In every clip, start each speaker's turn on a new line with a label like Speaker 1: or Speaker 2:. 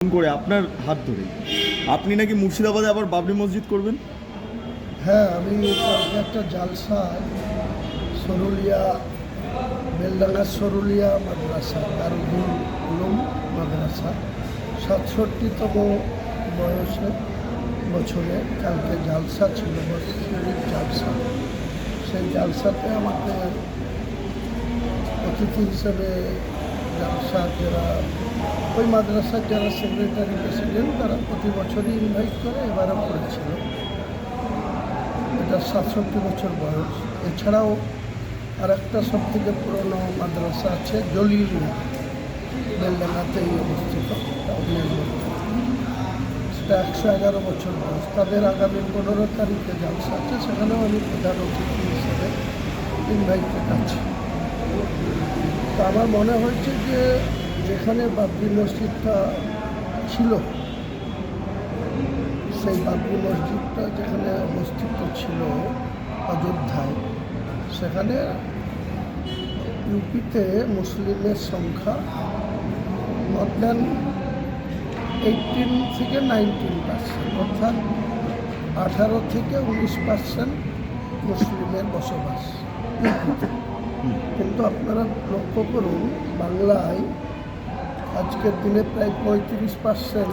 Speaker 1: করে আপনার হাত ধরে আপনি নাকি মুর্শিদাবাদে আবার বাবরি মসজিদ করবেন।
Speaker 2: হ্যাঁ, আমি কালকে একটা জালসায় সরুলিয়া, বেলডাঙ্গা সরুলিয়া মাদ্রাসা, দারুল উলুম মাদ্রাসা 67তম বছরে কালকে জালসা ছিল, বৎসরিক জালসা। সেই জালসাতে আমাকে অতিথি হিসেবে জালসা যারা ওই মাদ্রাসার যারা সেক্রেটারি প্রেসিডেন্ট তারা প্রতি বছরই ইনভাইট করে, এবারও করেছিল। এটা 67 বছর বয়স। এছাড়াও আর একটা সব থেকে পুরনো মাদ্রাসা আছে জলিলিয়া, বেলডাঙ্গাতেই অবস্থিত, টাউনের মধ্যে। সেটা 111 বছর বয়স। তাদের আগামী 15 তারিখে জালসা আছে, সেখানেও আমি প্রধান অতিথি হিসেবে ইনভাইটেড আছি। তা আমার মনে হয়েছে যে যেখানে বাবরি মসজিদটা ছিল, সেই বাবরি মসজিদটা যেখানে অবস্থিত ছিল অযোধ্যায়, সেখানে ইউপিতে মুসলিমের সংখ্যা মোর দ্যান 18 থেকে 19%, অর্থাৎ 18 থেকে 19% মুসলিমের বসবাস ইউপিতে। কিন্তু আপনারা লক্ষ্য করুন, বাংলায় আজকের দিনে প্রায় 35%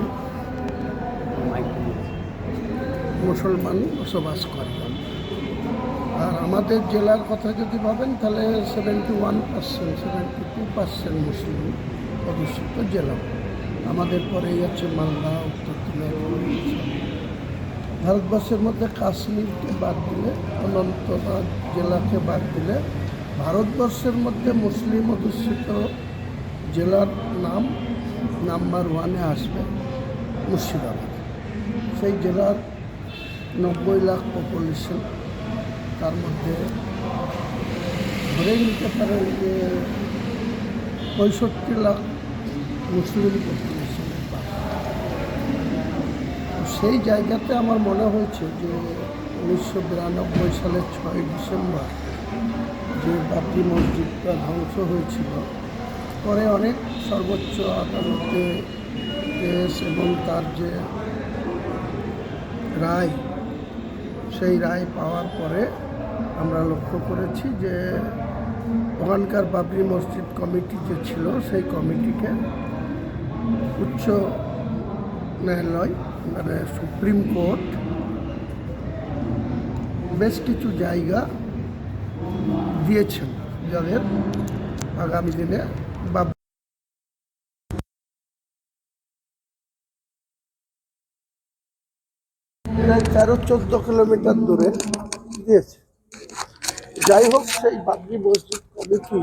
Speaker 2: মুসলমান বসবাস করে। আর আমাদের জেলার কথা যদি ভাবেন তাহলে 71%, 72% মুসলিম অধ্যুষিত জেলা। আমাদের পরেই আছে মালদা, উত্তর দিনাজপুর। ভারতবর্ষের মধ্যে কাশ্মীরকে বাদ দিলে, অনন্তনাগ জেলাকে বাদ দিলে, ভারতবর্ষের মধ্যে মুসলিম অধ্যুষিত জেলার নাম নাম্বার 1-এ আসবে মুর্শিদাবাদ। সেই জেলার 90 লাখ পপুলেশন, তার মধ্যে ধরেই নিতে পারেন যে 65 লাখ মুসলিম পপুলেশনের বাস। সেই জায়গাতে আমার মনে হয়েছে যে 1992 সালের 6 ডিসেম্বর যে বাবরি মসজিদটা ধ্বংস হয়েছিল, পরে অনেক সর্বোচ্চ আদালতে কেস এবং তার যে রায়, সেই রায় পাওয়ার পরে আমরা লক্ষ্য করেছি যে ওখানকার বাবরি মসজিদ কমিটি যে ছিল, সেই কমিটিকে উচ্চ ন্যায়ালয় মানে সুপ্রিম কোর্ট বেশ কিছু জায়গা দিয়েছেন, যাদের আগামী দিনে প্রায় 13-14 কিলোমিটার দূরে দিয়েছে। যাই হোক, সেই বাবরি মসজিদ কমিটি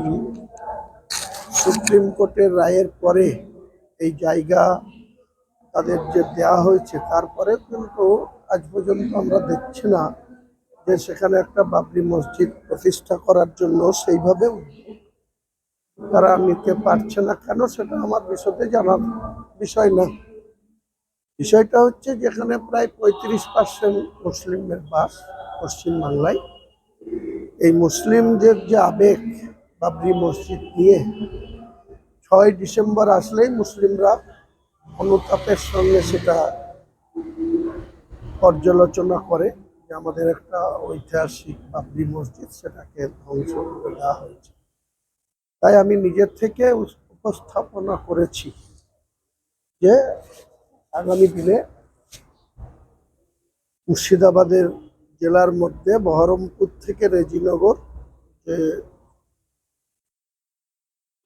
Speaker 2: সুপ্রিম কোর্টের রায়ের পরে এই জায়গা তাদের যে দেওয়া হয়েছে, তারপরে কিন্তু আজ পর্যন্ত আমরা দেখছি না যে সেখানে একটা বাবরি মসজিদ প্রতিষ্ঠা করার জন্য সেইভাবে তারা নিতে পারছে না। কেন, সেটা আমার বিশদে জানার বিষয় না। বিষয়টা হচ্ছে যেখানে প্রায় 35% মুসলিমের বাস পশ্চিমবাংলায়, এই মুসলিমদের যে আবেগ বাবরি মসজিদ নিয়ে, 6 ডিসেম্বর আসলেই মুসলিমরা অনুতাপের সঙ্গে সেটা পর্যালোচনা করে যে আমাদের একটা ঐতিহাসিক বাবরি মসজিদ, সেটাকে ধ্বংস করে দেওয়া হয়েছে। তাই আমি নিজের থেকে উপস্থাপনা করেছি যে আগামী দিনে মুর্শিদাবাদের জেলার মধ্যে বহরমপুর থেকে রেজিনগর যে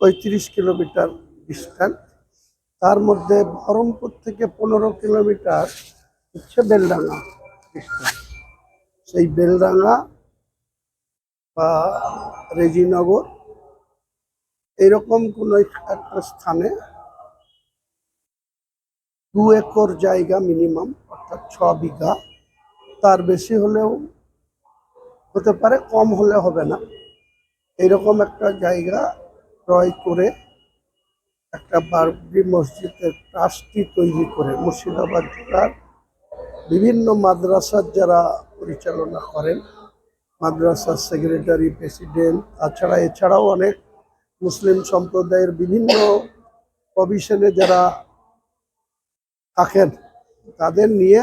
Speaker 2: 35 কিলোমিটার ডিস্টেন্স, তার মধ্যে বহরমপুর থেকে 15 কিলোমিটার হচ্ছে বেলডাঙ্গা ডিস্টেন্স। সেই বেলডাঙ্গা বা রেজিনগর এইরকম কোনো একটা স্থানে 2 একর জায়গা মিনিমাম, অর্থাৎ 6 বিঘা, তার বেশি হলেও হতে পারে, কম হলে হবে না, এইরকম একটা জায়গা ক্রয় করে একটা বাবরি মসজিদের ট্রাস্টি তৈরি করে মুর্শিদাবাদ জেলার বিভিন্ন মাদ্রাসার যারা পরিচালনা করেন, মাদ্রাসার সেক্রেটারি প্রেসিডেন্ট, এছাড়াও অনেক মুসলিম সম্প্রদায়ের বিভিন্ন প্রভিশনে যারা থাকেন তাদের নিয়ে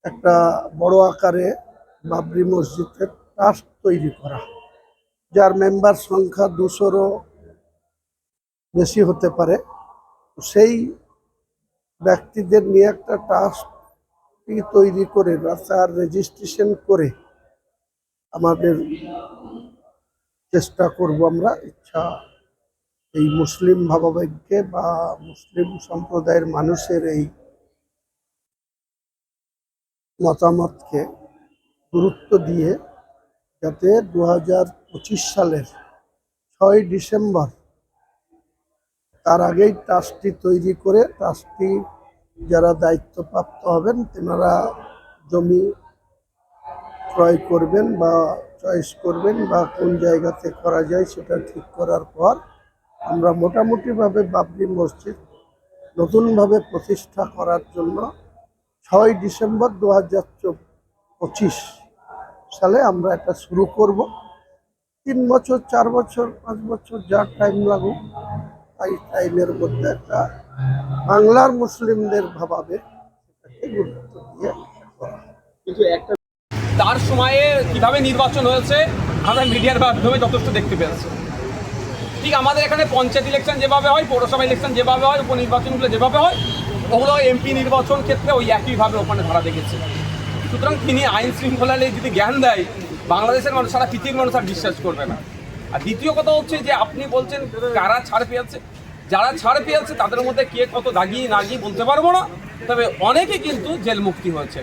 Speaker 2: একটা বড় আকারে বাবরি মসজিদের ট্রাস্ট তৈরি করা, যার মেম্বার সংখ্যা 200-রও বেশি হতে পারে। সেই ব্যক্তিদের নিয়ে একটা ট্রাস্ট তৈরি করে তার রেজিস্ট্রেশন করে আমাদের চেষ্টা করব আমরা, ইচ্ছা এই মুসলিম ভাবাবেগকে বা মুসলিম সম্প্রদায়ের মানুষের এই মতামতকে গুরুত্ব দিয়ে যাতে 2025 সালের 6 ডিসেম্বর তার আগেই ট্রাস্টটি তৈরি করে ট্রাস্টটি যারা দায়িত্বপ্রাপ্ত হবেন তেনারা জমি ক্রয় করবেন বা চয়েস করবেন বা কোন জায়গাতে করা যায় সেটা ঠিক করার পর আমরা মোটামুটিভাবে বাবরি মসজিদ নতুনভাবে প্রতিষ্ঠা করার জন্য 6 ডিসেম্বর 2025 সালে আমরা এটা শুরু করব। 3 বছর 4 বছর 5 বছর যা টাইম লাগুক, এই টাইমের মধ্যে একটা বাংলার মুসলিমদের ভাবাবে সেটাকে গুরুত্ব দিয়ে করা।
Speaker 3: কিন্তু একটা তার সময়ে কিভাবে নির্বাচন হয়েছে আমরা মিডিয়ার মাধ্যমে যথেষ্ট দেখতে পেয়েছি। ঠিক আমাদের এখানে পঞ্চায়েত ইলেকশন যেভাবে হয়, পৌরসভা ইলেকশন যেভাবে হয়, উপনির্বাচনগুলো যেভাবে হয়, ওগুলো এমপি নির্বাচন ক্ষেত্রে ওই একইভাবে ওখানে ধরা দেখেছে। সুতরাং তিনি আইন শৃঙ্খলা নিয়ে যদি জ্ঞান দেয়, বাংলাদেশের মানুষ, সারা পৃথিবীর মানুষ আর বিশ্বাস করবে না। আর দ্বিতীয় কথা হচ্ছে যে আপনি বলছেন কারা ছাড় পেয়েছে, যারা ছাড় পেয়েছে তাদের মধ্যে কে কত দাগি না গিয়ে বলতে পারবো না, তবে অনেকে কিন্তু জেল মুক্তি হয়েছে।